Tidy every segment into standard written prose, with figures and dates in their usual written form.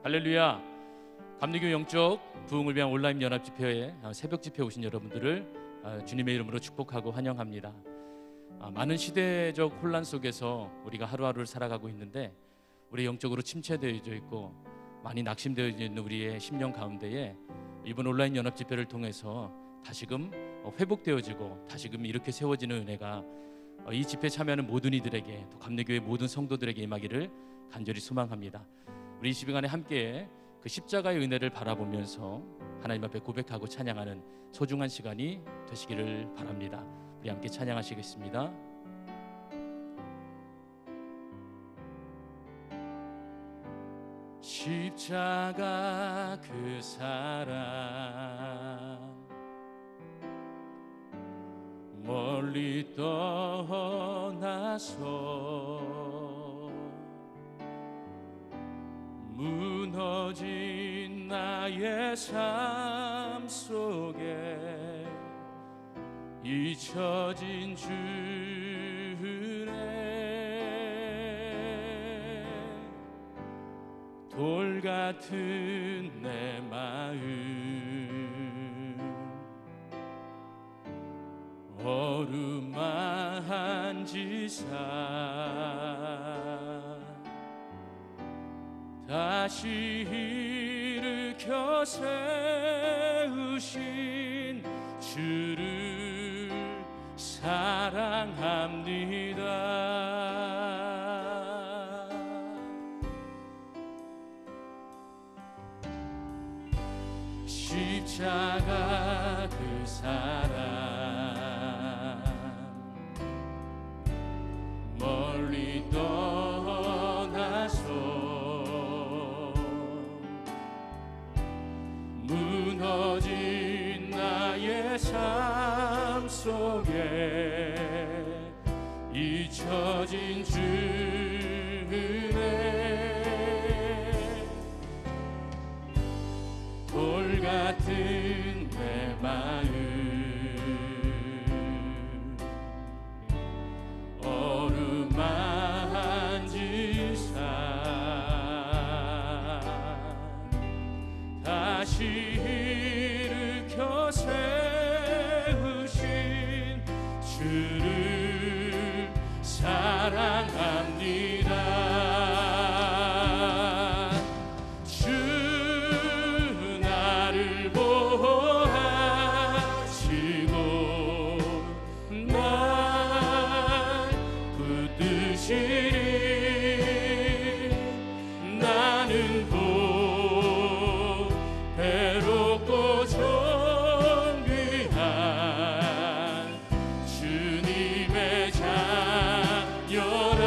할렐루야. 감리교 영적 부흥을 위한 온라인 연합 집회에 새벽 집회 오신 여러분들을 주님의 이름으로 축복하고 환영합니다. 많은 시대적 혼란 속에서 우리가 하루하루를 살아가고 있는데, 우리 영적으로 침체되어져 있고 많이 낙심되어져 있는 우리의 심령 가운데에 이번 온라인 연합 집회를 통해서 다시금 회복되어지고 다시금 이렇게 세워지는 은혜가 이 집회에 참여하는 모든 이들에게, 또 감리교회 모든 성도들에게 임하기를 간절히 소망합니다. 우리 이 시간에 함께 그 십자가의 은혜를 바라보면서 하나님 앞에 고백하고 찬양하는 소중한 시간이 되시기를 바랍니다. 우리 함께 찬양하시겠습니다. 십자가 그 사랑 멀리 떠나서 무너진 나의 삶 속에 잊혀진 주의 돌 같은 내 마음 어루만지사 다시 일으켜 세우신 주를 사랑합니다. 십자가 그 사랑 멀리 떠나서 무너진 나의 삶 속에 잊혀진 주의 돌 같은 내 마음 어루만지사 다시 일으켜 세우신 주를 사랑합니다. 주 나를 보호하시고 날 붙드시리. 나는 배롭고 존귀한 주님의 자녀라.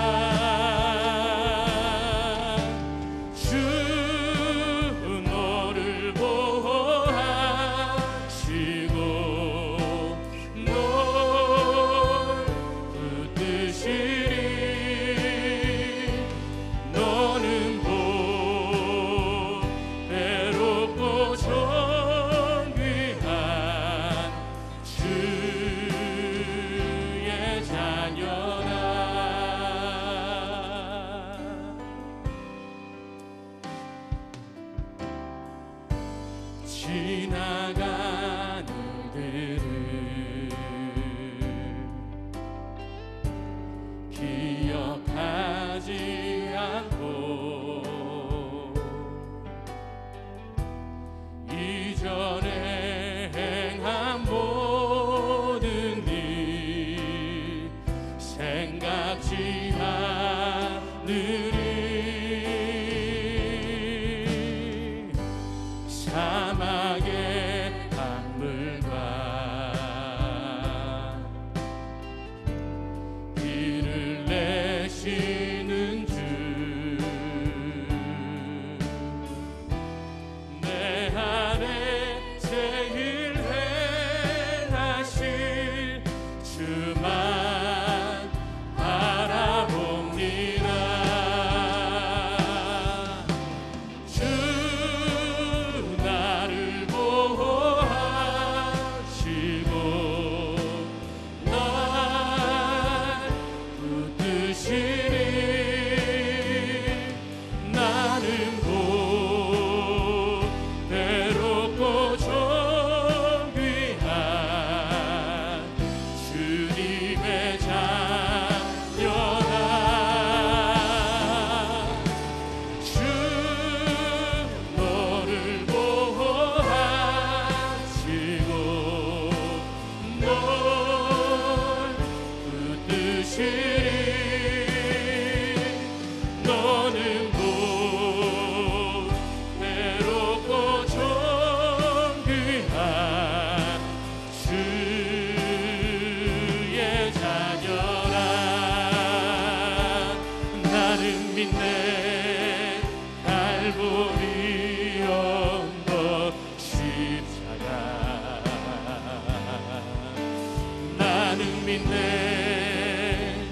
믿네.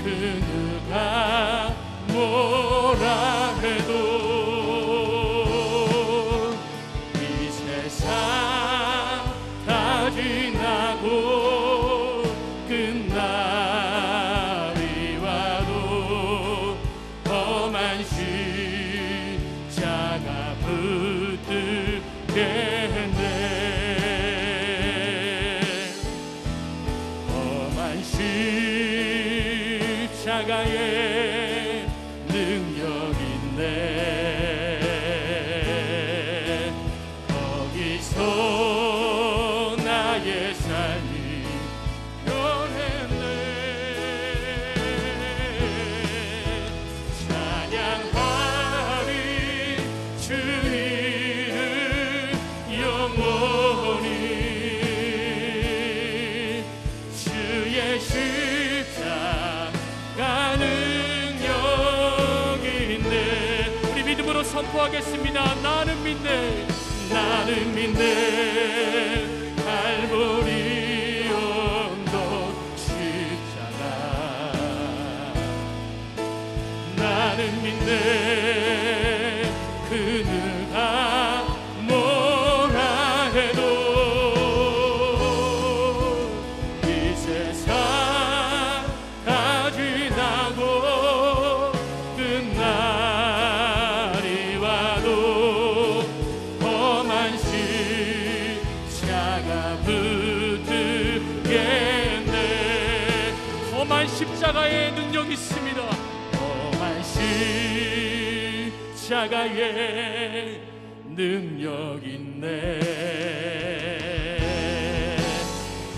그 누가 뭐라 해도 이 세상 다 지나고 끝날이 와도 험한 십자가 붙들겠네. 험한 십자가에 능력 있네. 거기서 나의 삶이 변했네. 찬양하리 주 이름 영원히. 주의 십자가 능력 있네. 우리 믿음으로 선포하겠습니다. 나는 믿네. 나는 믿네. 갈보리 언덕 십자가. 나는 믿네. 그 누가 뭐라 해도 이 세상 다 지나고 끝날이 와도 험한 십자가 붙들겠네. 험한 십자가에 능력 있습니다. 험한 십자가에 능력 있네.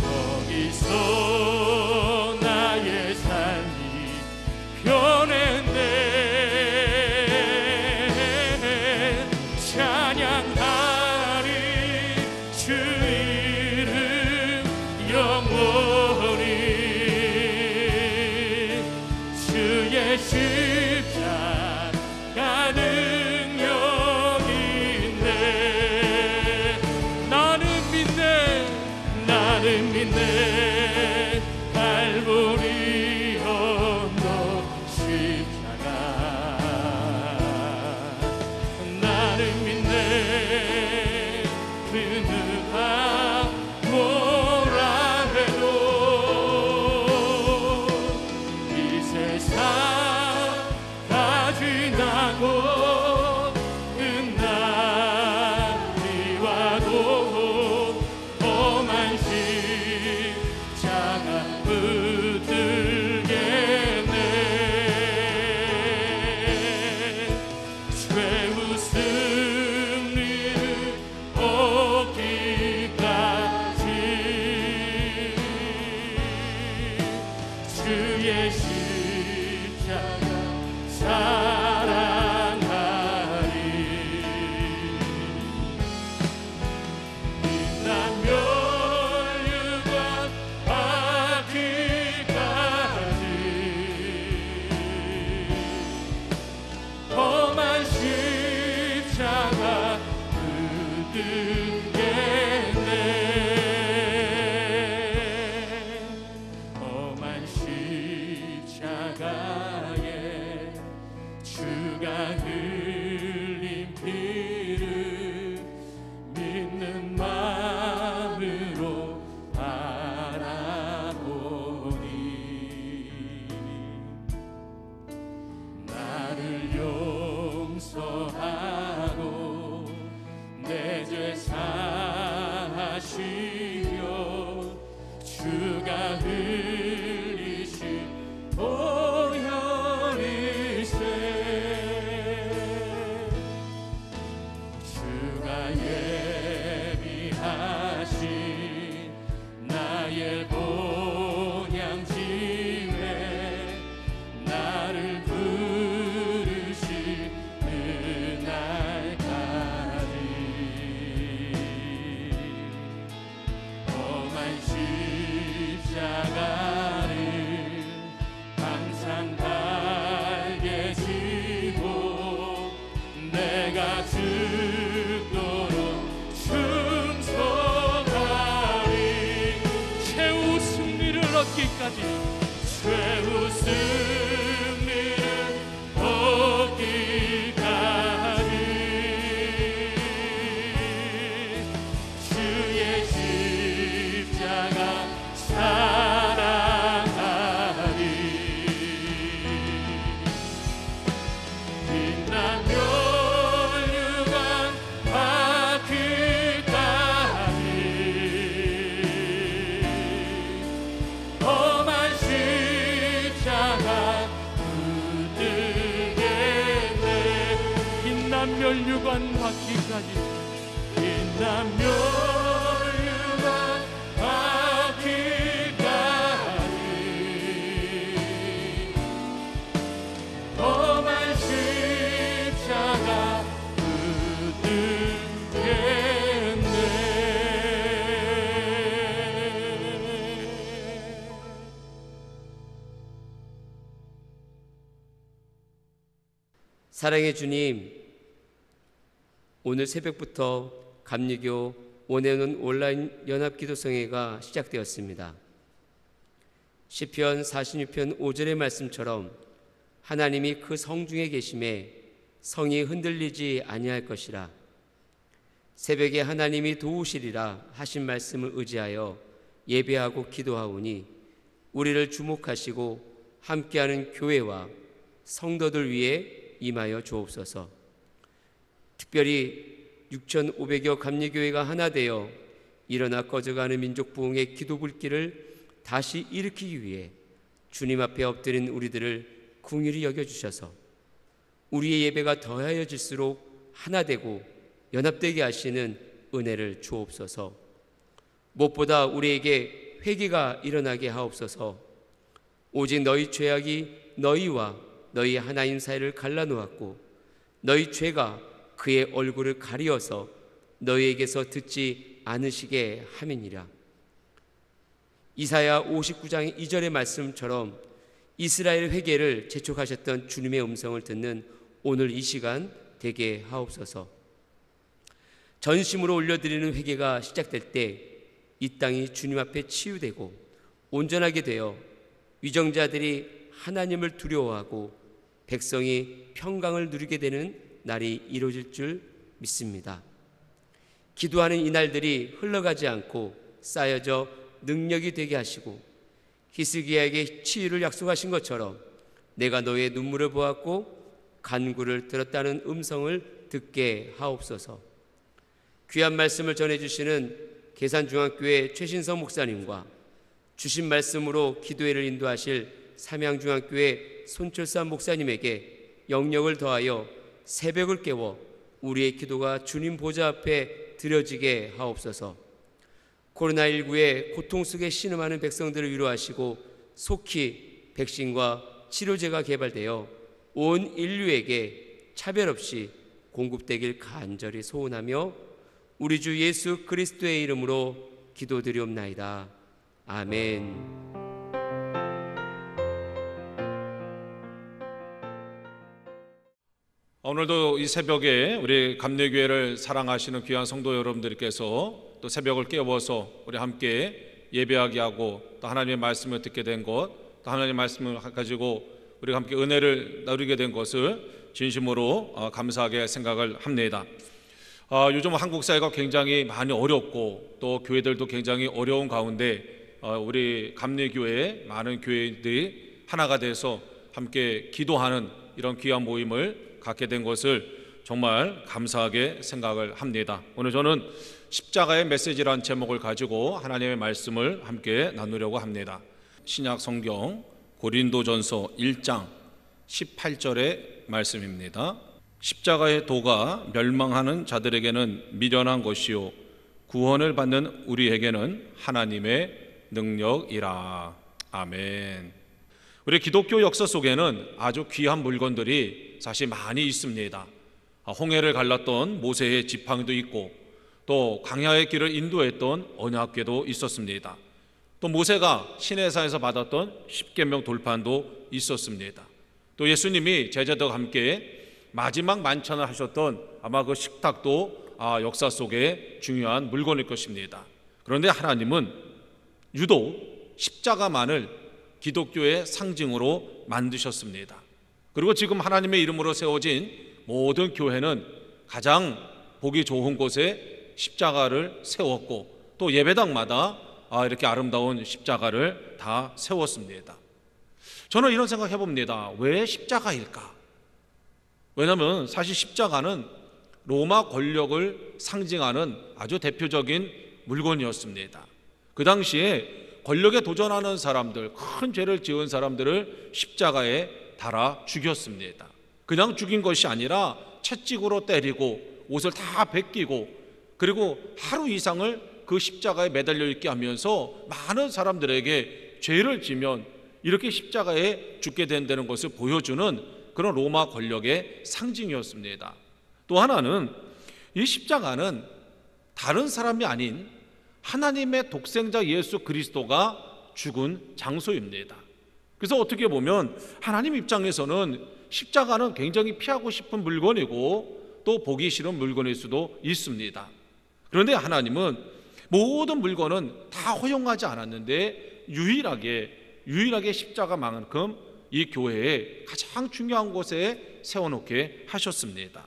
거기서 나의 삶이 변했네. 찬양하리 주 이름 영원히. 주의 십자가 능력 있네. 나는 믿네. 나는 믿네. 갈보리 언덕 십자가. 나는 믿네. 그 누가 뭐라 해도 이 세상 다 지나고 끝날이 와도 험한 십자가 붙들겠네. 최후 승리를 얻기까지 주의 십자가 사랑하리. 빛나며 유관 받기까지 험한 십자가 붙들겠네. 험한 십자가에 주가 흘린 피를 믿는 마음으로 바라보니 나를 용서하고 내 죄 사하시며 주가 흘리신 보혈이세. 주가 예비하신 나의 본향집에 나를 부르시는 날까지 험한 십자가를 항상 달게 지고 내가 죽도록 충성하리. 최후 승리를 받기까지 최우승리를 얻기까지 주의 십자가 사랑하리. 빛나며 유관 받기까지 험한 십자가 붙들겠네. 빛나며 유관 받기까지 빛나며 유관 받기까지 험한 십자가 붙들겠네. 사랑의 주님, 오늘 새벽부터 감리교 원해는 온라인 연합기도성회가 시작되었습니다. 시편 46편 5절의 말씀처럼 하나님이 그 성중에 계심에 성이 흔들리지 아니할 것이라. 새벽에 하나님이 도우시리라 하신 말씀을 의지하여 예배하고 기도하오니 우리를 주목하시고 함께하는 교회와 성도들 위해 임하여 주옵소서. 특별히 6,500여 감리교회가 하나 되어 일어나 꺼져가는 민족 부흥의 기도 불길을 다시 일으키기 위해 주님 앞에 엎드린 우리들을 긍휼히 여겨주셔서 우리의 예배가 더하여질수록 하나 되고 연합되게 하시는 은혜를 주옵소서. 무엇보다 우리에게 회개가 일어나게 하옵소서. 오직 너희 죄악이 너희와 너희 하나님 사이를 갈라놓았고 너희 죄가 그의 얼굴을 가리어서 너희에게서 듣지 않으시게 함이니라. 이사야 59장 2절의 말씀처럼 이스라엘 회개를 재촉하셨던 주님의 음성을 듣는 오늘 이 시간 되게 하옵소서. 전심으로 올려드리는 회개가 시작될 때 이 땅이 주님 앞에 치유되고 온전하게 되어 위정자들이 하나님을 두려워하고 백성이 평강을 누리게 되는 날이 이루어질 줄 믿습니다. 기도하는 이 날들이 흘러가지 않고 쌓여져 능력이 되게 하시고 히스기야에게 치유를 약속하신 것처럼 내가 너의 눈물을 보았고 간구를 들었다는 음성을 듣게 하옵소서. 귀한 말씀을 전해주시는 계산중앙교회 최신성 목사님과 주신 말씀으로 기도회를 인도하실 삼양중앙교회 손철삼 목사님에게 영력을 더하여 새벽을 깨워 우리의 기도가 주님 보좌 앞에 드려지게 하옵소서. 코로나19의 고통 속에 신음하는 백성들을 위로하시고 속히 백신과 치료제가 개발되어 온 인류에게 차별 없이 공급되길 간절히 소원하며 우리 주 예수 그리스도의 이름으로 기도드리옵나이다. 아멘. 오늘도 이 새벽에 우리 감리교회를 사랑하시는 귀한 성도 여러분들께서 또 새벽을 깨워서 우리 함께 예배하게 하고 또 하나님의 말씀을 듣게 된 것, 또 하나님의 말씀을 가지고 우리가 함께 은혜를 나누게 된 것을 진심으로 감사하게 생각을 합니다. 요즘 한국 사회가 굉장히 많이 어렵고 또 교회들도 굉장히 어려운 가운데 우리 감리교회 많은 교회들이 하나가 돼서 함께 기도하는 이런 귀한 모임을 갖게 된 것을 정말 감사하게 생각을 합니다. 오늘 저는 십자가의 메시지라는 제목을 가지고 하나님의 말씀을 함께 나누려고 합니다. 신약 성경 고린도전서 1장 18절의 말씀입니다. 십자가의 도가 멸망하는 자들에게는 미련한 것이요 구원을 받는 우리에게는 하나님의 능력이라. 아멘. 우리 기독교 역사 속에는 아주 귀한 물건들이 사실 많이 있습니다. 홍해를 갈랐던 모세의 지팡이도 있고 또 광야의 길을 인도했던 언약궤도 있었습니다. 또 모세가 시내산에서 받았던 십계명 돌판도 있었습니다. 또 예수님이 제자들과 함께 마지막 만찬을 하셨던 아마 그 식탁도 역사 속에 중요한 물건일 것입니다. 그런데 하나님은 유독 십자가만을 기독교의 상징으로 만드셨습니다. 그리고 지금 하나님의 이름으로 세워진 모든 교회는 가장 보기 좋은 곳에 십자가를 세웠고 또 예배당마다 이렇게 아름다운 십자가를 다 세웠습니다. 저는 이런 생각 해봅니다. 왜 십자가일까? 왜냐하면 사실 십자가는 로마 권력을 상징하는 아주 대표적인 물건이었습니다. 그 당시에 권력에 도전하는 사람들, 큰 죄를 지은 사람들을 십자가에 달아 죽였습니다. 그냥 죽인 것이 아니라 채찍으로 때리고 옷을 다 벗기고 그리고 하루 이상을 그 십자가에 매달려 있게 하면서 많은 사람들에게 죄를 지면 이렇게 십자가에 죽게 된다는 것을 보여주는 그런 로마 권력의 상징이었습니다. 또 하나는 이 십자가는 다른 사람이 아닌 하나님의 독생자 예수 그리스도가 죽은 장소입니다. 그래서 어떻게 보면 하나님 입장에서는 십자가는 굉장히 피하고 싶은 물건이고 또 보기 싫은 물건일 수도 있습니다. 그런데 하나님은 모든 물건은 다 허용하지 않았는데 유일하게 십자가만큼 이 교회에 가장 중요한 곳에 세워놓게 하셨습니다.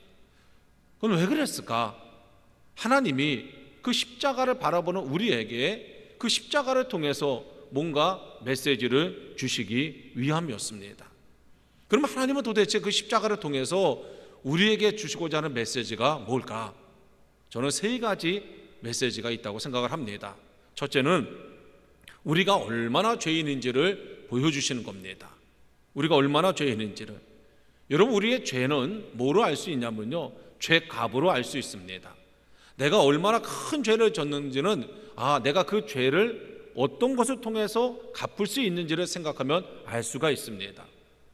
그건 왜 그랬을까? 하나님이 그 십자가를 바라보는 우리에게 그 십자가를 통해서 뭔가 메시지를 주시기 위함이었습니다. 그럼 하나님은 도대체 그 십자가를 통해서 우리에게 주시고자 하는 메시지가 뭘까? 저는 세 가지 메시지가 있다고 생각을 합니다. 첫째는 우리가 얼마나 죄인인지를 보여주시는 겁니다. 우리가 얼마나 죄인인지를. 여러분, 우리의 죄는 뭐로 알 수 있냐면요, 죄값으로 알 수 있습니다. 내가 얼마나 큰 죄를 졌는지는 내가 그 죄를 어떤 것을 통해서 갚을 수 있는지를 생각하면 알 수가 있습니다.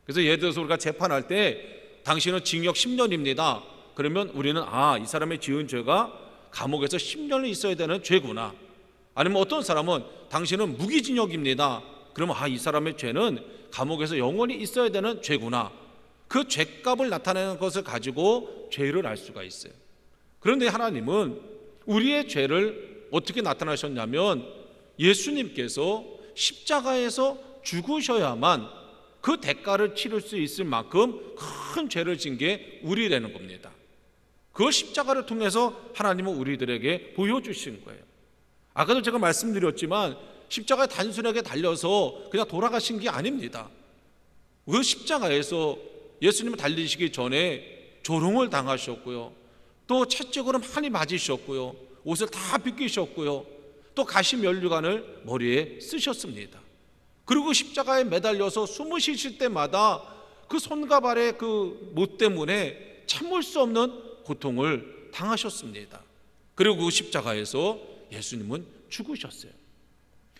그래서 예를 들어서 우리가 재판할 때 당신은 징역 10년입니다. 그러면 우리는 이 사람의 지은 죄가 감옥에서 10년을 있어야 되는 죄구나. 아니면 어떤 사람은 당신은 무기징역입니다. 그러면 이 사람의 죄는 감옥에서 영원히 있어야 되는 죄구나. 그 죄값을 나타내는 것을 가지고 죄를 알 수가 있어요. 그런데 하나님은 우리의 죄를 어떻게 나타나셨냐면 예수님께서 십자가에서 죽으셔야만 그 대가를 치를 수 있을 만큼 큰 죄를 진 게 우리라는 겁니다. 그 십자가를 통해서 하나님은 우리들에게 보여주신 거예요. 아까도 제가 말씀드렸지만 십자가에 단순하게 달려서 그냥 돌아가신 게 아닙니다. 그 십자가에서 예수님은 달리시기 전에 조롱을 당하셨고요, 또 채찍으로 많이 맞으셨고요, 옷을 다 벗기셨고요, 또 가시 면류관을 머리에 쓰셨습니다. 그리고 십자가에 매달려서 숨을 쉬실 때마다 그 손과 발의 그 못 때문에 참을 수 없는 고통을 당하셨습니다. 그리고 그 십자가에서 예수님은 죽으셨어요.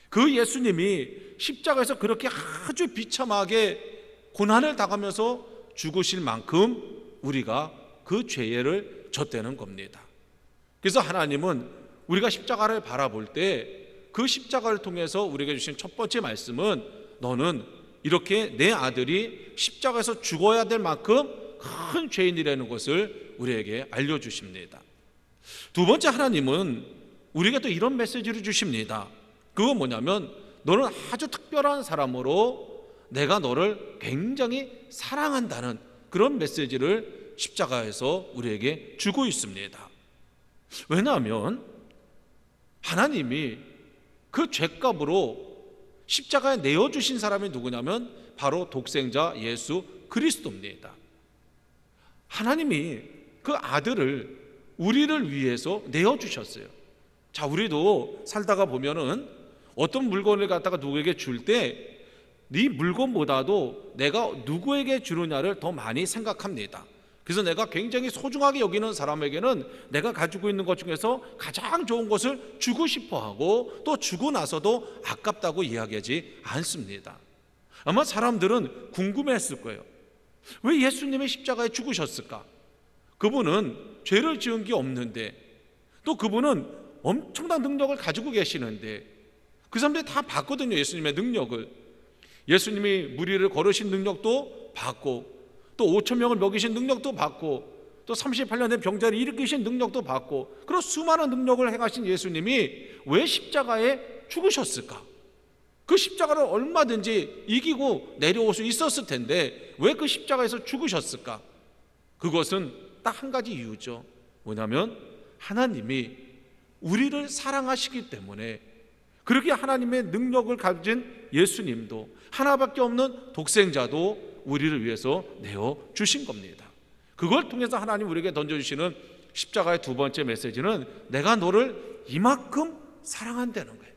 그 예수님이 십자가에서 그렇게 아주 비참하게 고난을 당하면서 죽으실 만큼 우리가 그 죄를 졌다는 겁니다. 그래서 하나님은 우리가 십자가를 바라볼 때 그 십자가를 통해서 우리에게 주신 첫 번째 말씀은 너는 이렇게 내 아들이 십자가에서 죽어야 될 만큼 큰 죄인이라는 것을 우리에게 알려주십니다. 두 번째, 하나님은 우리에게 또 이런 메시지를 주십니다. 그건 뭐냐면 너는 아주 특별한 사람으로 내가 너를 굉장히 사랑한다는 그런 메시지를 십자가에서 우리에게 주고 있습니다. 왜냐하면 하나님이 그 죄값으로 십자가에 내어주신 사람이 누구냐면 바로 독생자 예수 그리스도입니다. 하나님이 그 아들을 우리를 위해서 내어주셨어요. 자, 우리도 살다가 보면은 어떤 물건을 갖다가 누구에게 줄 때 네 물건보다도 내가 누구에게 주느냐를 더 많이 생각합니다. 그래서 내가 굉장히 소중하게 여기는 사람에게는 내가 가지고 있는 것 중에서 가장 좋은 것을 주고 싶어하고 또 주고 나서도 아깝다고 이야기하지 않습니다. 아마 사람들은 궁금했을 거예요. 왜 예수님이 십자가에 죽으셨을까? 그분은 죄를 지은 게 없는데, 또 그분은 엄청난 능력을 가지고 계시는데, 그 사람들이 다 봤거든요. 예수님의 능력을. 예수님이 무리를 걸으신 능력도 봤고, 또 5천 명을 먹이신 능력도 받고, 또 38년 된 병자를 일으키신 능력도 받고, 그런 수많은 능력을 행하신 예수님이 왜 십자가에 죽으셨을까? 그 십자가를 얼마든지 이기고 내려올 수 있었을 텐데 왜 그 십자가에서 죽으셨을까? 그것은 딱 한 가지 이유죠. 뭐냐면 하나님이 우리를 사랑하시기 때문에, 그렇게 하나님의 능력을 가진 예수님도, 하나밖에 없는 독생자도 우리를 위해서 내어주신 겁니다. 그걸 통해서 하나님 우리에게 던져주시는 십자가의 두 번째 메시지는 내가 너를 이만큼 사랑한다는 거예요.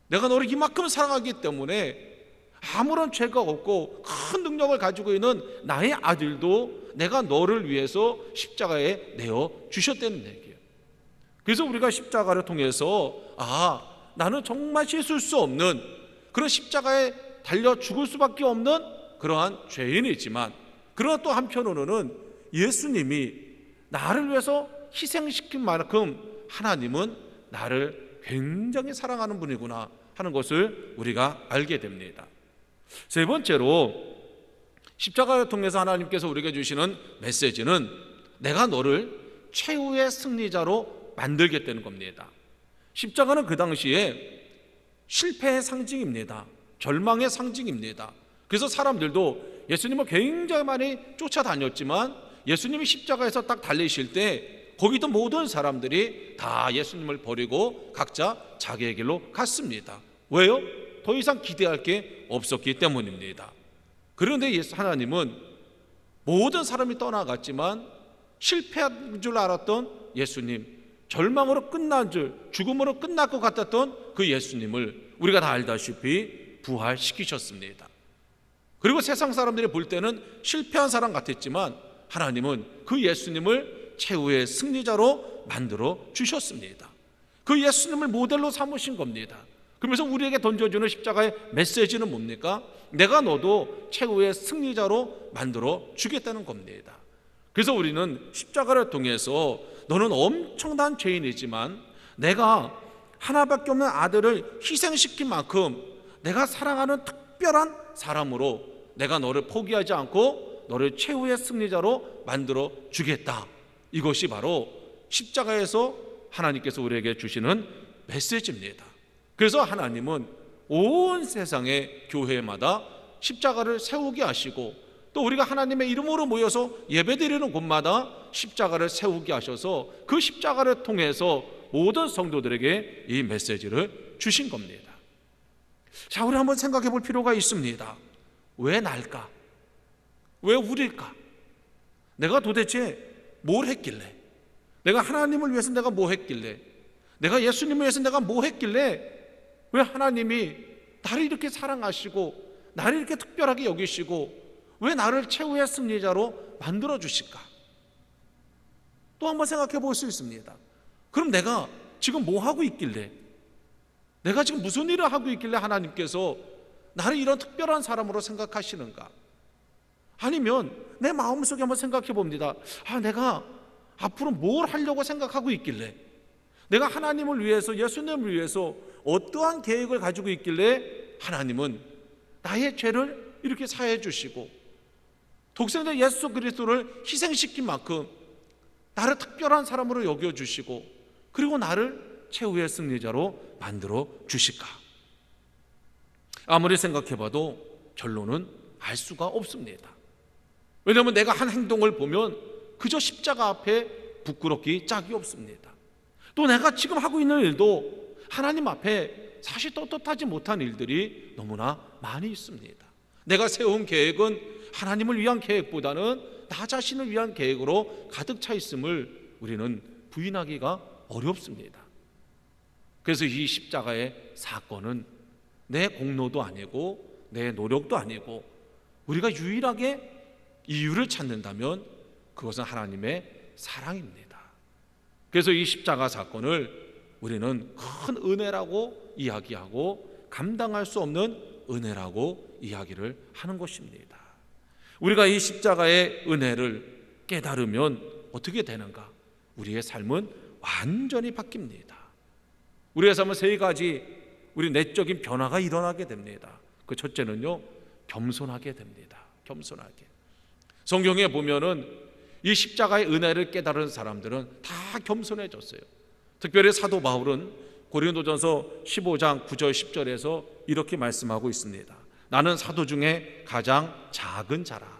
내가 너를 이만큼 사랑하기 때문에 아무런 죄가 없고 큰 능력을 가지고 있는 나의 아들도 내가 너를 위해서 십자가에 내어주셨다는 얘기예요. 그래서 우리가 십자가를 통해서 나는 정말 씻을 수 없는 그런 십자가에 달려 죽을 수밖에 없는 그러한 죄인이지만, 그러나 또 한편으로는 예수님이 나를 위해서 희생시킨 만큼 하나님은 나를 굉장히 사랑하는 분이구나 하는 것을 우리가 알게 됩니다. 세 번째로 십자가를 통해서 하나님께서 우리에게 주시는 메시지는 내가 너를 최후의 승리자로 만들겠다는 겁니다. 십자가는 그 당시에 실패의 상징입니다. 절망의 상징입니다. 그래서 사람들도 예수님을 굉장히 많이 쫓아다녔지만 예수님이 십자가에서 딱 달리실 때 거기도 모든 사람들이 다 예수님을 버리고 각자 자기의 길로 갔습니다. 왜요? 더 이상 기대할 게 없었기 때문입니다. 그런데 하나님은 모든 사람이 떠나갔지만 실패한 줄 알았던 예수님, 절망으로 끝난 줄, 죽음으로 끝날 것 같았던 그 예수님을 우리가 다 알다시피 부활시키셨습니다. 그리고 세상 사람들이 볼 때는 실패한 사람 같았지만 하나님은 그 예수님을 최후의 승리자로 만들어 주셨습니다. 그 예수님을 모델로 삼으신 겁니다. 그러면서 우리에게 던져주는 십자가의 메시지는 뭡니까? 내가 너도 최후의 승리자로 만들어 주겠다는 겁니다. 그래서 우리는 십자가를 통해서 너는 엄청난 죄인이지만 내가 하나밖에 없는 아들을 희생시킨 만큼 내가 사랑하는 특별한 사람으로 내가 너를 포기하지 않고 너를 최후의 승리자로 만들어 주겠다. 이것이 바로 십자가에서 하나님께서 우리에게 주시는 메시지입니다. 그래서 하나님은 온 세상의 교회마다 십자가를 세우게 하시고 또 우리가 하나님의 이름으로 모여서 예배드리는 곳마다 십자가를 세우게 하셔서 그 십자가를 통해서 모든 성도들에게 이 메시지를 주신 겁니다. 자, 우리 한번 생각해 볼 필요가 있습니다. 왜 날까? 왜 우리일까? 내가 도대체 뭘 했길래? 내가 하나님을 위해서 내가 뭐 했길래? 내가 예수님을 위해서 내가 뭐 했길래 왜 하나님이 나를 이렇게 사랑하시고 나를 이렇게 특별하게 여기시고 왜 나를 최후의 승리자로 만들어 주실까? 또 한번 생각해 볼 수 있습니다. 그럼 내가 지금 뭐 하고 있길래, 내가 지금 무슨 일을 하고 있길래 하나님께서 나를 이런 특별한 사람으로 생각하시는가? 아니면 내 마음속에 한번 생각해 봅니다. 내가 앞으로 뭘 하려고 생각하고 있길래, 내가 하나님을 위해서, 예수님을 위해서 어떠한 계획을 가지고 있길래 하나님은 나의 죄를 이렇게 사해 주시고 독생자 예수 그리스도를 희생시킨 만큼 나를 특별한 사람으로 여겨주시고 그리고 나를 최후의 승리자로 만들어 주실까? 아무리 생각해봐도 결론은 알 수가 없습니다. 왜냐하면 내가 한 행동을 보면 그저 십자가 앞에 부끄럽기 짝이 없습니다. 또 내가 지금 하고 있는 일도 하나님 앞에 사실 떳떳하지 못한 일들이 너무나 많이 있습니다. 내가 세운 계획은 하나님을 위한 계획보다는 나 자신을 위한 계획으로 가득 차 있음을 우리는 부인하기가 어렵습니다. 그래서 이 십자가의 사건은 내 공로도 아니고 내 노력도 아니고 우리가 유일하게 이유를 찾는다면 그것은 하나님의 사랑입니다. 그래서 이 십자가 사건을 우리는 큰 은혜라고 이야기하고 감당할 수 없는 은혜라고 이야기를 하는 것입니다. 우리가 이 십자가의 은혜를 깨달으면 어떻게 되는가? 우리의 삶은 완전히 바뀝니다. 우리의 삶은 세 가지 우리 내적인 변화가 일어나게 됩니다. 그 첫째는요, 겸손하게 됩니다. 겸손하게. 성경에 보면은 이 십자가의 은혜를 깨달은 사람들은 다 겸손해졌어요. 특별히 사도 바울은 고린도전서 15장 9절 10절에서 이렇게 말씀하고 있습니다. 나는 사도 중에 가장 작은 자라.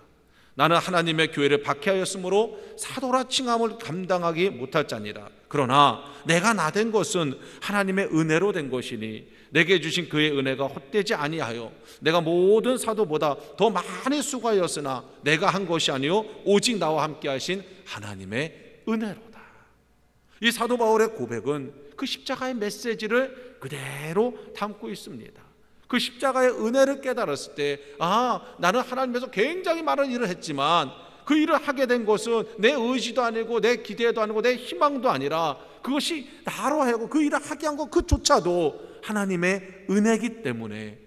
나는 하나님의 교회를 박해하였으므로 사도라 칭함을 감당하기 못할 자니라. 그러나 내가 나된 것은 하나님의 은혜로 된 것이니 내게 주신 그의 은혜가 헛되지 아니하여 내가 모든 사도보다 더 많이 수고하였으나 내가 한 것이 아니요 오직 나와 함께 하신 하나님의 은혜로다. 이 사도 바울의 고백은 그 십자가의 메시지를 그대로 담고 있습니다. 그 십자가의 은혜를 깨달았을 때, 나는 하나님께서 굉장히 많은 일을 했지만 그 일을 하게 된 것은 내 의지도 아니고 내 기대도 아니고 내 희망도 아니라 그것이 나로 하고 그 일을 하게 한 것 그조차도 하나님의 은혜이기 때문에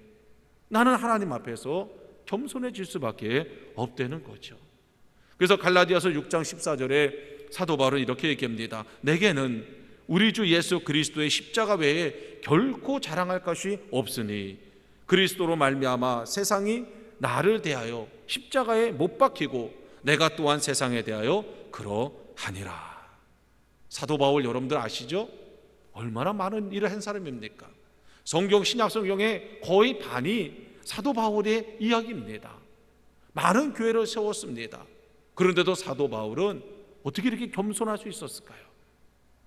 나는 하나님 앞에서 겸손해질 수밖에 없다는 거죠. 그래서 갈라디아서 6장 14절에 사도 바울은 이렇게 얘기합니다. 내게는 우리 주 예수 그리스도의 십자가 외에 결코 자랑할 것이 없으니 그리스도로 말미암아 세상이 나를 대하여 십자가에 못 박히고 내가 또한 세상에 대하여 그러하니라. 사도 바울 여러분들 아시죠? 얼마나 많은 일을 한 사람입니까? 성경 신약 성경의 거의 반이 사도 바울의 이야기입니다. 많은 교회를 세웠습니다. 그런데도 사도 바울은 어떻게 이렇게 겸손할 수 있었을까요?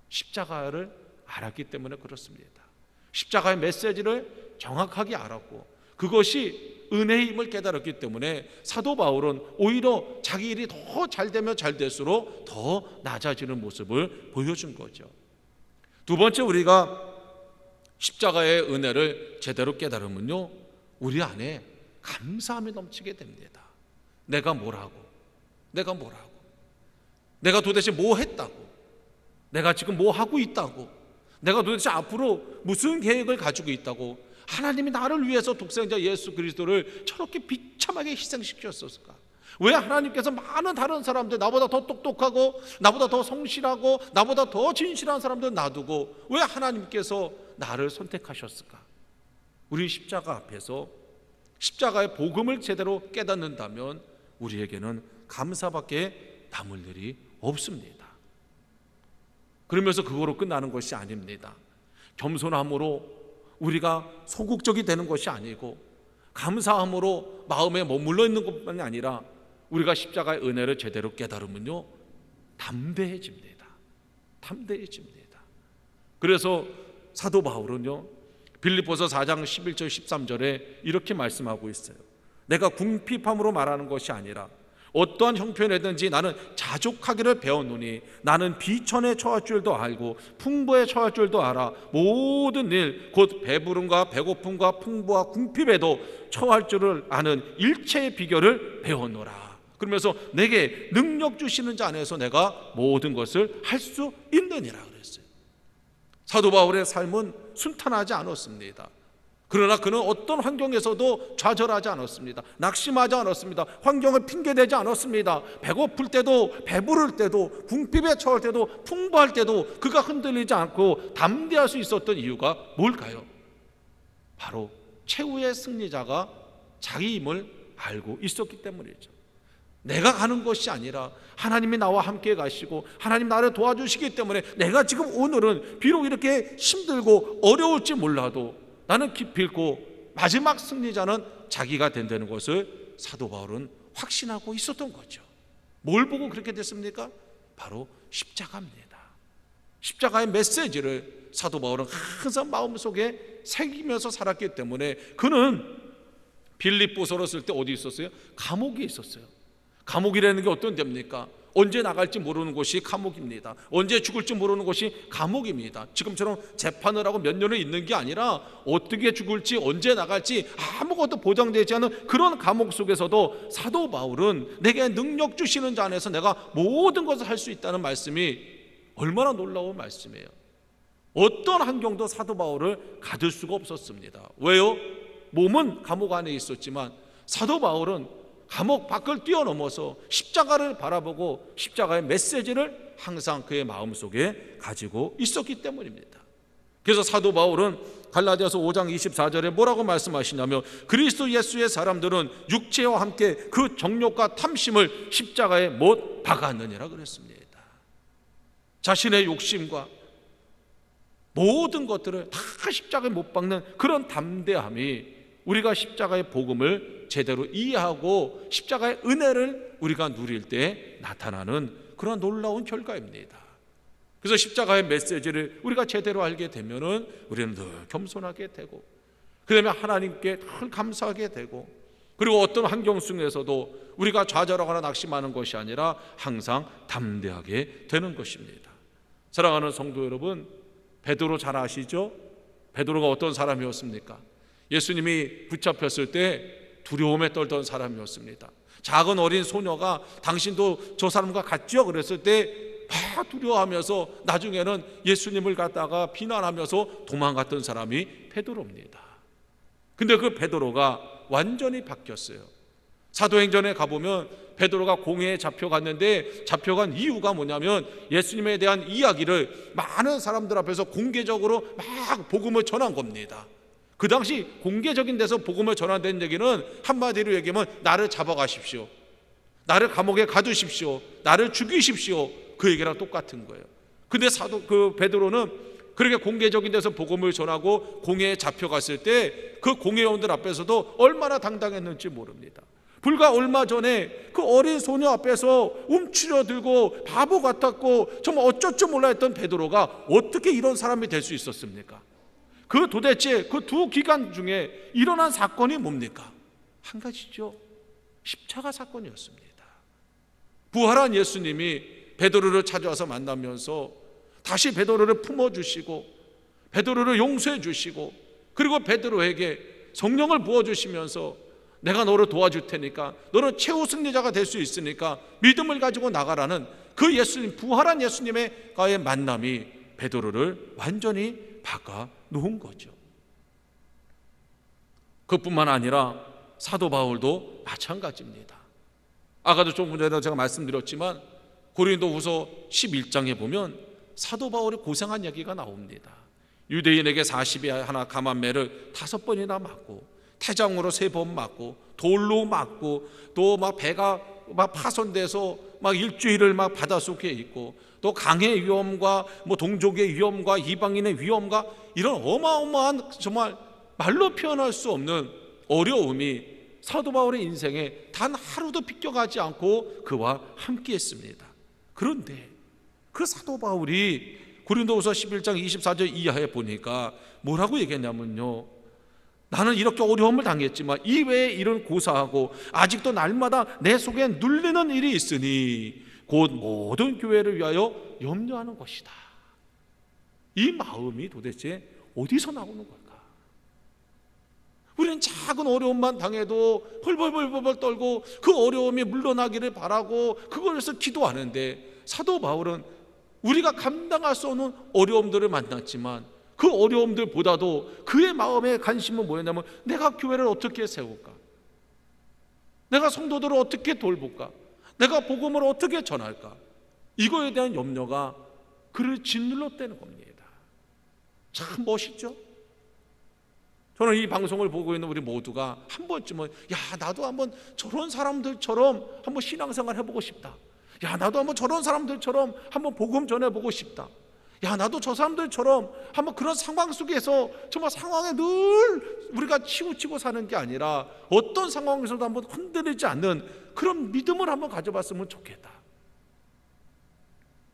십자가를 알았기 때문에 그렇습니다. 십자가의 메시지를 정확하게 알았고 그것이 은혜의 힘을 깨달았기 때문에 사도 바울은 오히려 자기 일이 더 잘 되면 잘 될수록 더 낮아지는 모습을 보여준 거죠. 두 번째, 우리가 십자가의 은혜를 제대로 깨달으면요, 우리 안에 감사함이 넘치게 됩니다. 내가 뭐라고, 내가 도대체 뭐 했다고, 내가 지금 뭐 하고 있다고, 내가 도대체 앞으로 무슨 계획을 가지고 있다고, 하나님이 나를 위해서 독생자 예수 그리스도를 저렇게 비참하게 희생시켰을까? 왜 하나님께서 많은 다른 사람들, 나보다 더 똑똑하고 나보다 더 성실하고 나보다 더 진실한 사람들 놔두고 왜 하나님께서 나를 선택하셨을까? 우리 십자가 앞에서 십자가의 복음을 제대로 깨닫는다면 우리에게는 감사밖에 남을 일이 없습니다. 그러면서 그거로 끝나는 것이 아닙니다. 겸손함으로 우리가 소극적이 되는 것이 아니고 감사함으로 마음에 머물러 있는 것만이 아니라 우리가 십자가의 은혜를 제대로 깨달으면요, 담대해집니다. 그래서 사도 바울은요, 빌립보서 4장 11절 13절에 이렇게 말씀하고 있어요. 내가 궁핍함으로 말하는 것이 아니라 어떠한 형편이든지 나는 자족하기를 배웠노니 나는 비천에 처할 줄도 알고 풍부에 처할 줄도 알아 모든 일 곧 배부름과 배고픔과 풍부와 궁핍에도 처할 줄을 아는 일체의 비결을 배웠노라. 그러면서 내게 능력 주시는 자 안에서 내가 모든 것을 할 수 있느니라 그랬어요. 사도 바울의 삶은 순탄하지 않았습니다. 그러나 그는 어떤 환경에서도 좌절하지 않았습니다. 낙심하지 않았습니다. 환경을 핑계대지 않았습니다. 배고플 때도 배부를 때도 궁핍에 처할 때도 풍부할 때도 그가 흔들리지 않고 담대할 수 있었던 이유가 뭘까요? 바로 최후의 승리자가 자기 힘을 알고 있었기 때문이죠. 내가 가는 것이 아니라 하나님이 나와 함께 가시고 하나님 나를 도와주시기 때문에 내가 지금 오늘은 비록 이렇게 힘들고 어려울지 몰라도 나는 기필코 마지막 승리자는 자기가 된다는 것을 사도 바울은 확신하고 있었던 거죠. 뭘 보고 그렇게 됐습니까? 바로 십자가입니다. 십자가의 메시지를 사도 바울은 항상 마음속에 새기면서 살았기 때문에 그는 빌립보서로 쓸 때 어디 있었어요? 감옥에 있었어요. 감옥이라는 게 어떤 데입니까? 언제 나갈지 모르는 곳이 감옥입니다. 언제 죽을지 모르는 곳이 감옥입니다. 지금처럼 재판을 하고 몇 년을 있는 게 아니라 어떻게 죽을지 언제 나갈지 아무것도 보장되지 않은 그런 감옥 속에서도 사도 바울은 내게 능력 주시는 자 안에서 내가 모든 것을 할 수 있다는 말씀이 얼마나 놀라운 말씀이에요. 어떤 환경도 사도 바울을 가둘 수가 없었습니다. 왜요? 몸은 감옥 안에 있었지만 사도 바울은 감옥 밖을 뛰어넘어서 십자가를 바라보고 십자가의 메시지를 항상 그의 마음속에 가지고 있었기 때문입니다. 그래서 사도 바울은 갈라디아서 5장 24절에 뭐라고 말씀하시냐면 그리스도 예수의 사람들은 육체와 함께 그 정욕과 탐심을 십자가에 못 박았느니라 그랬습니다. 자신의 욕심과 모든 것들을 다 십자가에 못 박는 그런 담대함이 우리가 십자가의 복음을 제대로 이해하고 십자가의 은혜를 우리가 누릴 때 나타나는 그런 놀라운 결과입니다. 그래서 십자가의 메시지를 우리가 제대로 알게 되면은 우리는 늘 겸손하게 되고, 그다음에 하나님께 늘 감사하게 되고, 그리고 어떤 환경 속에서도 우리가 좌절하거나 낙심하는 것이 아니라 항상 담대하게 되는 것입니다. 사랑하는 성도 여러분, 베드로 잘 아시죠? 베드로가 어떤 사람이었습니까? 예수님이 붙잡혔을 때 두려움에 떨던 사람이었습니다. 작은 어린 소녀가 당신도 저 사람과 같죠? 그랬을 때 막 두려워하면서 나중에는 예수님을 갖다가 비난하면서 도망갔던 사람이 베드로입니다. 근데 그 베드로가 완전히 바뀌었어요. 사도행전에 가보면 베드로가 공회에 잡혀갔는데 잡혀간 이유가 뭐냐면 예수님에 대한 이야기를 많은 사람들 앞에서 공개적으로 막 복음을 전한 겁니다. 그 당시 공개적인 데서 복음을 전한다는 얘기는 한마디로 얘기하면 나를 잡아가십시오, 나를 감옥에 가두십시오, 나를 죽이십시오, 그 얘기랑 똑같은 거예요. 근데 베드로는 그렇게 공개적인 데서 복음을 전하고 공회에 잡혀갔을 때 그 공회원들 앞에서도 얼마나 당당했는지 모릅니다. 불과 얼마 전에 그 어린 소녀 앞에서 움츠려들고 바보 같았고 정말 어쩔 줄 몰라 했던 베드로가 어떻게 이런 사람이 될 수 있었습니까? 그 도대체 그 두 기간 중에 일어난 사건이 뭡니까? 한 가지죠. 십자가 사건이었습니다. 부활한 예수님이 베드로를 찾아와서 만나면서 다시 베드로를 품어주시고 베드로를 용서해 주시고, 그리고 베드로에게 성령을 부어주시면서 내가 너를 도와줄 테니까 너는 최후 승리자가 될 수 있으니까 믿음을 가지고 나가라는 그 예수님, 부활한 예수님과의 만남이 베드로를 완전히 바꿔 놓은 거죠. 그뿐만 아니라 사도 바울도 마찬가지입니다. 아까도 조금 전에 제가 말씀드렸지만 고린도후서 11장에 보면 사도 바울이 고생한 얘기가 나옵니다. 유대인에게 40에 하나 감한매를 5번이나 맞고 태장으로 3번 맞고 돌로 맞고 또 막 배가 막 파손돼서 막 일주일을 막 바닷속에 있고 또 강의 위험과 뭐 동족의 위험과 이방인의 위험과 이런 어마어마한 정말 말로 표현할 수 없는 어려움이 사도 바울의 인생에 단 하루도 비껴가지 않고 그와 함께 했습니다. 그런데 그 사도 바울이 고린도후서 11장 24절 이하에 보니까 뭐라고 얘기했냐면요, 나는 이렇게 어려움을 당했지만 이외에 일은 고사하고 아직도 날마다 내 속에 눌리는 일이 있으니 곧 모든 교회를 위하여 염려하는 것이다. 이 마음이 도대체 어디서 나오는 걸까? 우리는 작은 어려움만 당해도 헐벌벌벌 떨고 그 어려움이 물러나기를 바라고 그걸 위해서 기도하는데, 사도 바울은 우리가 감당할 수 없는 어려움들을 만났지만 그 어려움들보다도 그의 마음의 관심은 뭐였냐면 내가 교회를 어떻게 세울까? 내가 성도들을 어떻게 돌볼까? 내가 복음을 어떻게 전할까? 이거에 대한 염려가 그를 짓눌렀다는 겁니다. 참 멋있죠? 저는 이 방송을 보고 있는 우리 모두가 한 번쯤은 나도 한번 저런 사람들처럼 한번 신앙생활 해보고 싶다. 나도 한번 저런 사람들처럼 한번 복음 전해보고 싶다. 나도 저 사람들처럼 한번 그런 상황 속에서 정말 상황에 늘 우리가 치우치고 사는 게 아니라 어떤 상황에서도 한번 흔들리지 않는 그런 믿음을 한번 가져봤으면 좋겠다.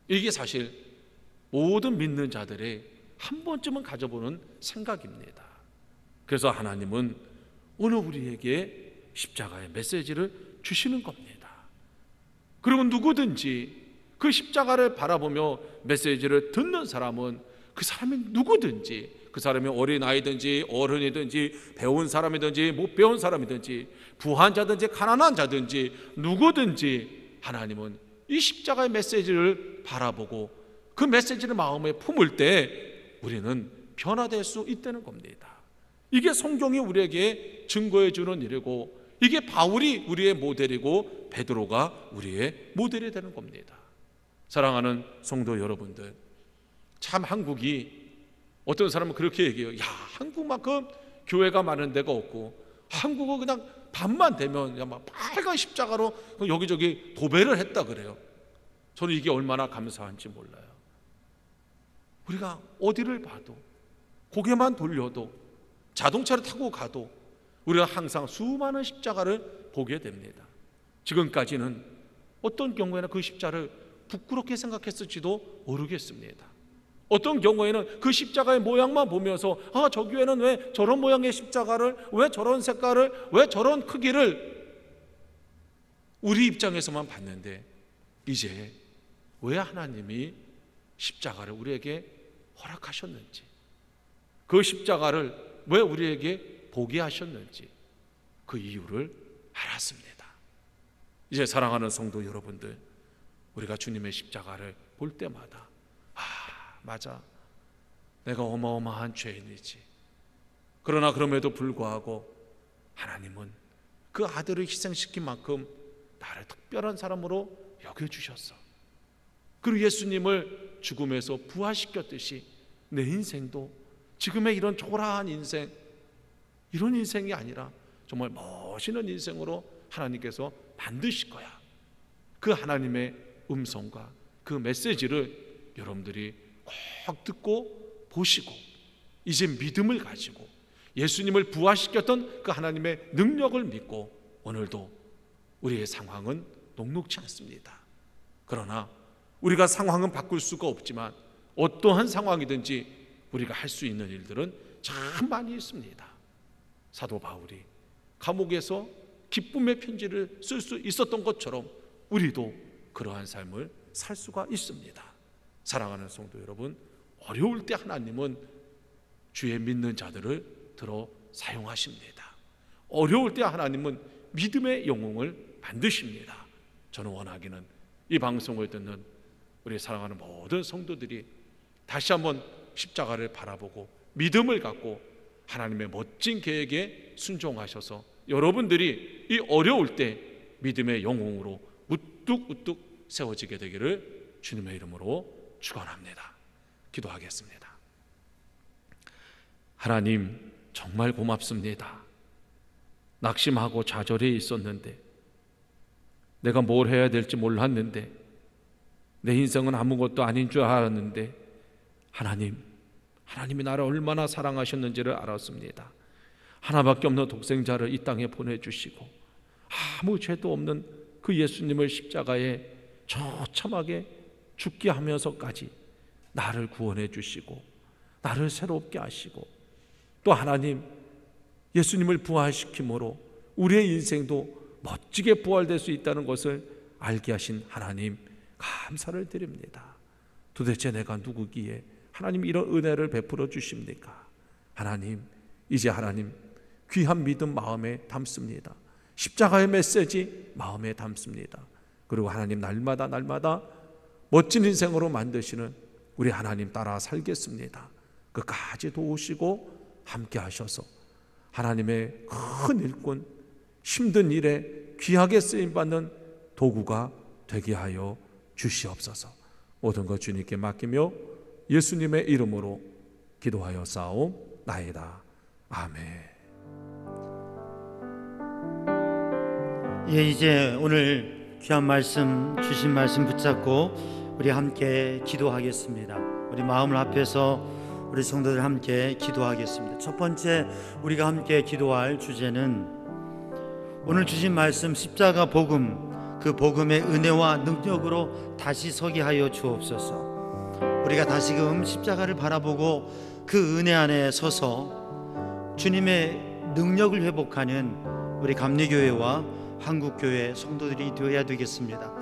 이게 사실 모든 믿는 자들의 한 번쯤은 가져보는 생각입니다. 그래서 하나님은 오늘 우리에게 십자가의 메시지를 주시는 겁니다. 그리고 누구든지 그 십자가를 바라보며 메시지를 듣는 사람은 그 사람이 누구든지, 그 사람이 어린아이든지 어른이든지 배운 사람이든지 못 배운 사람이든지 부한 자든지 가난한 자든지 누구든지 하나님은 이 십자가의 메시지를 바라보고 그 메시지를 마음에 품을 때 우리는 변화될 수 있다는 겁니다. 이게 성경이 우리에게 증거해 주는 일이고, 이게 바울이 우리의 모델이고 베드로가 우리의 모델이 되는 겁니다. 사랑하는 성도 여러분들, 참 한국이, 어떤 사람은 그렇게 얘기해요. 한국만큼 교회가 많은 데가 없고 한국은 그냥 밤만 되면 막 빨간 십자가로 여기저기 도배를 했다 그래요. 저는 이게 얼마나 감사한지 몰라요. 우리가 어디를 봐도, 고개만 돌려도, 자동차를 타고 가도 우리가 항상 수많은 십자가를 보게 됩니다. 지금까지는 어떤 경우에는 그 십자가를 부끄럽게 생각했을지도 모르겠습니다. 어떤 경우에는 그 십자가의 모양만 보면서 저 교회는 왜 저런 모양의 십자가를, 왜 저런 색깔을, 왜 저런 크기를 우리 입장에서만 봤는데, 이제 왜 하나님이 십자가를 우리에게 허락하셨는지, 그 십자가를 왜 우리에게 보게 하셨는지 그 이유를 알았습니다. 이제 사랑하는 성도 여러분들, 우리가 주님의 십자가를 볼 때마다 맞아, 내가 어마어마한 죄인이지. 그러나 그럼에도 불구하고 하나님은 그 아들을 희생시킨 만큼 나를 특별한 사람으로 여겨주셨어. 그리고 예수님을 죽음에서 부활시켰듯이 내 인생도 지금의 이런 초라한 인생, 이런 인생이 아니라 정말 멋있는 인생으로 하나님께서 만드실 거야. 그 하나님의 음성과 그 메시지를 여러분들이 꼭 듣고 보시고, 이제 믿음을 가지고 예수님을 부활시켰던 그 하나님의 능력을 믿고, 오늘도 우리의 상황은 녹록지 않습니다. 그러나 우리가 상황은 바꿀 수가 없지만 어떠한 상황이든지 우리가 할 수 있는 일들은 참 많이 있습니다. 사도 바울이 감옥에서 기쁨의 편지를 쓸 수 있었던 것처럼 우리도 그러한 삶을 살 수가 있습니다. 사랑하는 성도 여러분, 어려울 때 하나님은 주의 믿는 자들을 들어 사용하십니다. 어려울 때 하나님은 믿음의 영웅을 만드십니다. 저는 원하기는 이 방송을 듣는 우리 사랑하는 모든 성도들이 다시 한번 십자가를 바라보고 믿음을 갖고 하나님의 멋진 계획에 순종하셔서 여러분들이 이 어려울 때 믿음의 영웅으로 우뚝우뚝 세워지게 되기를 주님의 이름으로 축원합니다. 기도하겠습니다. 하나님, 정말 고맙습니다. 낙심하고 좌절해 있었는데, 내가 뭘 해야 될지 몰랐는데, 내 인생은 아무것도 아닌 줄 알았는데, 하나님이 나를 얼마나 사랑하셨는지를 알았습니다. 하나밖에 없는 독생자를 이 땅에 보내주시고 아무 죄도 없는 그 예수님을 십자가에 처참하게 죽게 하면서까지 나를 구원해 주시고 나를 새롭게 하시고, 또 하나님, 예수님을 부활시킴으로 우리의 인생도 멋지게 부활될 수 있다는 것을 알게 하신 하나님, 감사를 드립니다. 도대체 내가 누구기에 하나님 이런 은혜를 베풀어 주십니까? 하나님, 이제 하나님 귀한 믿음 마음에 담습니다. 십자가의 메시지 마음에 담습니다. 그리고 하나님, 날마다 멋진 인생으로 만드시는 우리 하나님 따라 살겠습니다. 끝까지 도우시고 함께 하셔서 하나님의 큰 일꾼, 힘든 일에 귀하게 쓰임받는 도구가 되게 하여 주시옵소서. 모든 것 주님께 맡기며 예수님의 이름으로 기도하여 싸움나이다. 아멘. 예, 이제 오늘 귀한 말씀 주신 말씀 붙잡고 우리 함께 기도하겠습니다. 우리 마음을 합해서 우리 성도들 함께 기도하겠습니다. 첫 번째 우리가 함께 기도할 주제는 오늘 주신 말씀 십자가 복음, 그 복음의 은혜와 능력으로 다시 서게 하여 주옵소서. 우리가 다시금 십자가를 바라보고 그 은혜 안에 서서 주님의 능력을 회복하는 우리 감리교회와 한국교회 성도들이 되어야 되겠습니다.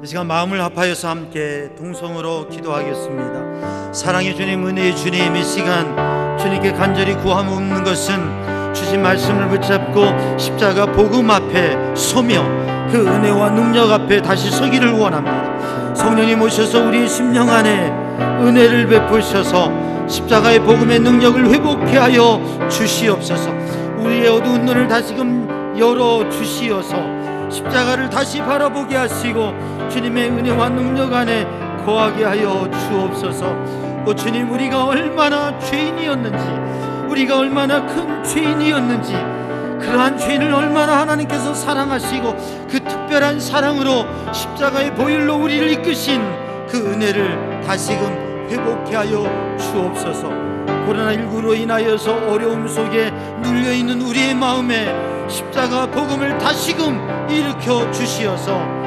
이 시간 마음을 합하여서 함께 동성으로 기도하겠습니다. 사랑의 주님, 은혜의 주님, 이 시간 주님께 간절히 구함 없는 것은 주신 말씀을 붙잡고 십자가 복음 앞에 서며 그 은혜와 능력 앞에 다시 서기를 원합니다. 성령님 오셔서 우리의 심령 안에 은혜를 베푸셔서 십자가의 복음의 능력을 회복케 하여 주시옵소서. 우리의 어두운 눈을 다시금 열어 주시어서 십자가를 다시 바라보게 하시고 주님의 은혜와 능력 안에 거하게 하여 주옵소서. 오 주님, 우리가 얼마나 죄인이었는지, 우리가 얼마나 큰 죄인이었는지, 그러한 죄인을 얼마나 하나님께서 사랑하시고 그 특별한 사랑으로 십자가의 보혈로 우리를 이끄신 그 은혜를 다시금 회복케 하여 주옵소서. 코로나19로 인하여서 어려움 속에 눌려있는 우리의 마음에 십자가 복음을 다시금 일으켜 주시어서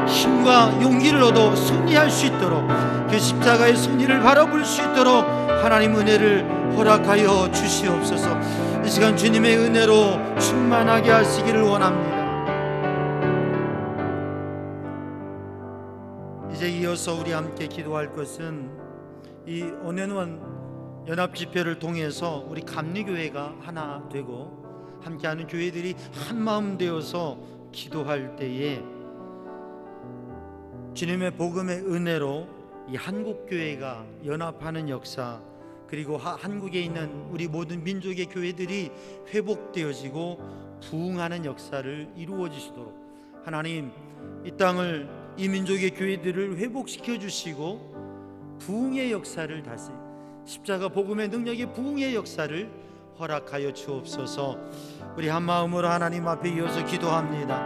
힘과 용기를 얻어 승리할 수 있도록, 그 십자가의 승리를 바라볼 수 있도록 하나님 은혜를 허락하여 주시옵소서. 이 시간 주님의 은혜로 충만하게 하시기를 원합니다. 이제 이어서 우리 함께 기도할 것은 이 온앤원 연합집회를 통해서 우리 감리교회가 하나 되고 함께하는 교회들이 한마음 되어서 기도할 때에 주님의 복음의 은혜로 이 한국교회가 연합하는 역사, 그리고 한국에 있는 우리 모든 민족의 교회들이 회복되어지고 부흥하는 역사를 이루어 주시도록 하나님 이 땅을, 이 민족의 교회들을 회복시켜 주시고 부흥의 역사를 다시, 십자가 복음의 능력의 부흥의 역사를 허락하여 주옵소서. 우리 한마음으로 하나님 앞에 이어서 기도합니다.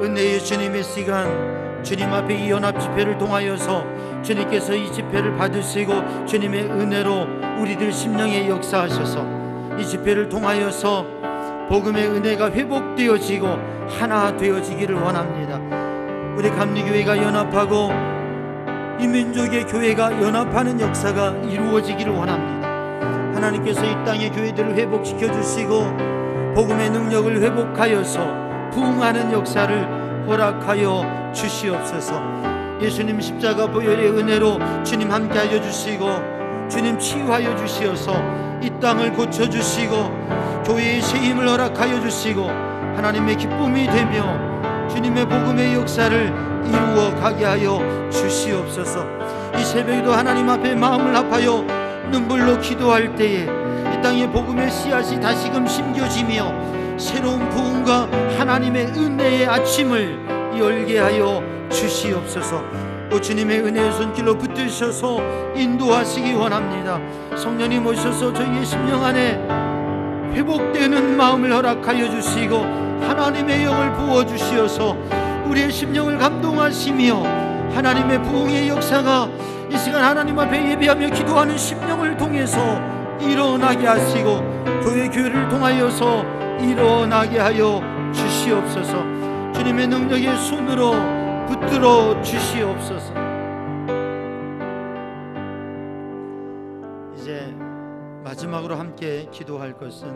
은혜의 주님의 시간, 주님 앞에 이 연합집회를 통하여서 주님께서 이 집회를 받으시고 주님의 은혜로 우리들 심령에 역사하셔서 이 집회를 통하여서 복음의 은혜가 회복되어지고 하나 되어지기를 원합니다. 우리 감리교회가 연합하고 이 민족의 교회가 연합하는 역사가 이루어지기를 원합니다. 하나님께서 이 땅의 교회들을 회복시켜 주시고 복음의 능력을 회복하여서 부흥하는 역사를 허락하여 주시옵소서. 예수님 십자가 보혈의 은혜로 주님 함께하여 주시고 주님 치유하여 주시어서 이 땅을 고쳐주시고 교회의 새 힘을 허락하여 주시고 하나님의 기쁨이 되며 주님의 복음의 역사를 이루어 가게 하여 주시옵소서. 이 새벽에도 하나님 앞에 마음을 합하여 눈물로 기도할 때에 이 땅의 복음의 씨앗이 다시금 심겨지며 새로운 부흥과 하나님의 은혜의 아침을 열게 하여 주시옵소서. 오 주님의 은혜의 손길로 붙드셔서 인도하시기 원합니다. 성령님 오셔서 저희의 심령 안에 회복되는 마음을 허락하여 주시고 하나님의 영을 부어주시어서 우리의 심령을 감동하시며 하나님의 부흥의 역사가 이 시간 하나님 앞에 예배하며 기도하는 심령을 통해서 일어나게 하시고 교회를 통하여서 일어나게 하여 주시옵소서. 주님의 능력의 손으로 붙들어 주시옵소서. 이제 마지막으로 함께 기도할 것은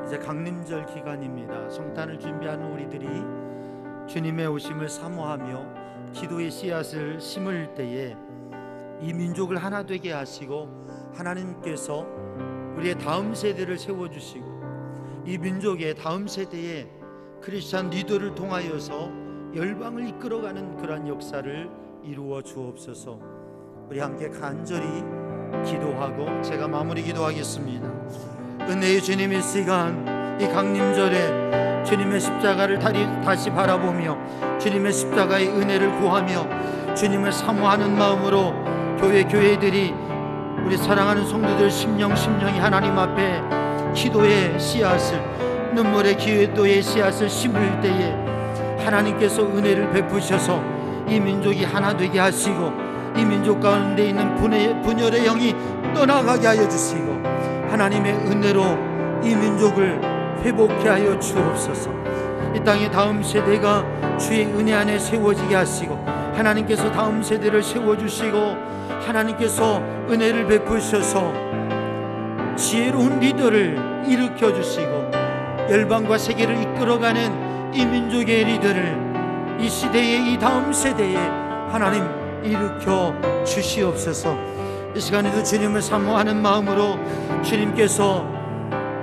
이제 강림절 기간입니다. 성탄을 준비하는 우리들이 주님의 오심을 사모하며 기도의 씨앗을 심을 때에 이 민족을 하나 되게 하시고 하나님께서 우리의 다음 세대를 세워주시고 이 민족의 다음 세대에 크리스찬 리더를 통하여서 열방을 이끌어가는 그러한 역사를 이루어 주옵소서. 우리 함께 간절히 기도하고 제가 마무리 기도하겠습니다. 은혜의 주님의 시간, 이 강림절에 주님의 십자가를 다시 바라보며 주님의 십자가의 은혜를 구하며 주님을 사모하는 마음으로 교회들이 우리 사랑하는 성도들 심령이 하나님 앞에 기도의 씨앗을, 눈물의 기도의 씨앗을 심을 때에 하나님께서 은혜를 베푸셔서 이 민족이 하나 되게 하시고 이 민족 가운데 있는 분열의 영이 떠나가게 하여 주시고 하나님의 은혜로 이 민족을 회복케 하여 주옵소서. 이 땅의 다음 세대가 주의 은혜 안에 세워지게 하시고 하나님께서 다음 세대를 세워주시고 하나님께서 은혜를 베푸셔서 지혜로운 리더를 일으켜 주시고 열방과 세계를 이끌어가는 이 민족의 리더를 이 시대의 이 다음 세대에 하나님 일으켜 주시옵소서. 이 시간에도 주님을 사모하는 마음으로 주님께서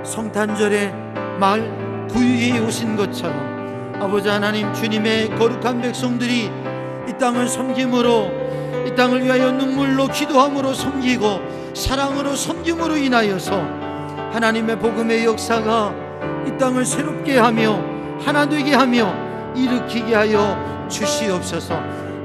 성탄절에 마을 구유에 오신 것처럼 아버지 하나님 주님의 거룩한 백성들이 이 땅을 섬김으로 이 땅을 위하여 눈물로 기도함으로 섬기고 사랑으로 섬김으로 인하여서 하나님의 복음의 역사가 이 땅을 새롭게 하며 하나 되게 하며 일으키게 하여 주시옵소서.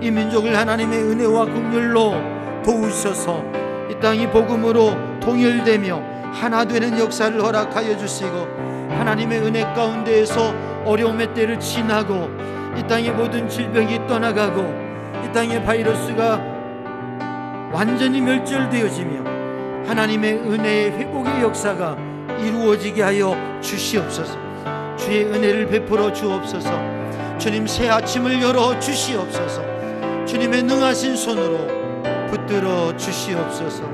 이 민족을 하나님의 은혜와 긍휼로 도우셔서 이 땅이 복음으로 통일되며 하나 되는 역사를 허락하여 주시고 하나님의 은혜 가운데에서 어려움의 때를 지나고 이 땅의 모든 질병이 떠나가고 이 땅의 바이러스가 완전히 멸절되어지며 하나님의 은혜의 회복의 역사가 이루어지게 하여 주시옵소서. 주의 은혜를 베풀어 주옵소서. 주님, 새 아침을 열어 주시옵소서. 주님의 능하신 손으로 붙들어 주시옵소서.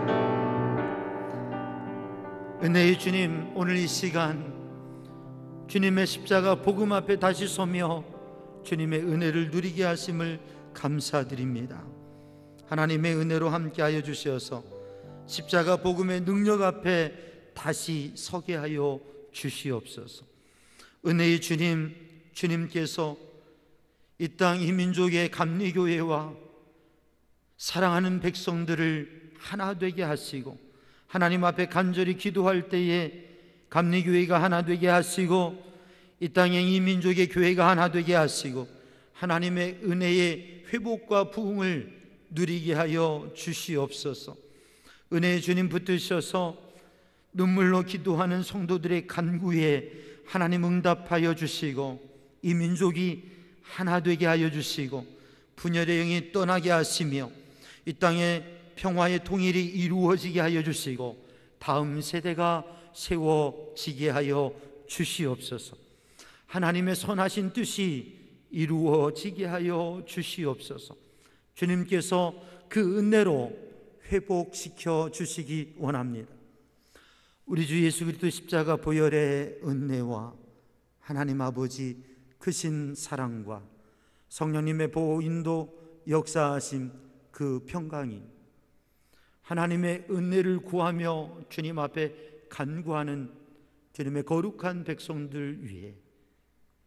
은혜의 주님, 오늘 이 시간 주님의 십자가 복음 앞에 다시 서며 주님의 은혜를 누리게 하심을 감사드립니다. 하나님의 은혜로 함께하여 주셔서 십자가 복음의 능력 앞에 다시 서게 하여 주시옵소서. 은혜의 주님, 주님께서 이 땅 이 민족의 감리교회와 사랑하는 백성들을 하나 되게 하시고 하나님 앞에 간절히 기도할 때에 감리교회가 하나 되게 하시고 이 땅의 이 민족의 교회가 하나 되게 하시고 하나님의 은혜의 회복과 부흥을 누리게 하여 주시옵소서. 은혜의 주님 붙드셔서 눈물로 기도하는 성도들의 간구에 하나님 응답하여 주시고 이 민족이 하나 되게 하여 주시고 분열의 영이 떠나게 하시며 이 땅에 평화의 통일이 이루어지게 하여 주시고 다음 세대가 세워지게 하여 주시옵소서. 하나님의 선하신 뜻이 이루어지게 하여 주시옵소서. 주님께서 그 은혜로 회복시켜 주시기 원합니다. 우리 주 예수 그리스도 십자가 보혈의 은혜와 하나님 아버지 크신 사랑과 성령님의 보호 인도 역사하심 그 평강이 하나님의 은혜를 구하며 주님 앞에 간구하는 주님의 거룩한 백성들 위해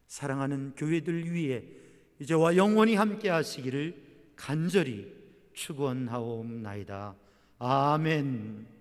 사랑하는 교회들 위해 이제와 영원히 함께 하시기를 간절히 축원하옵나이다. 아멘.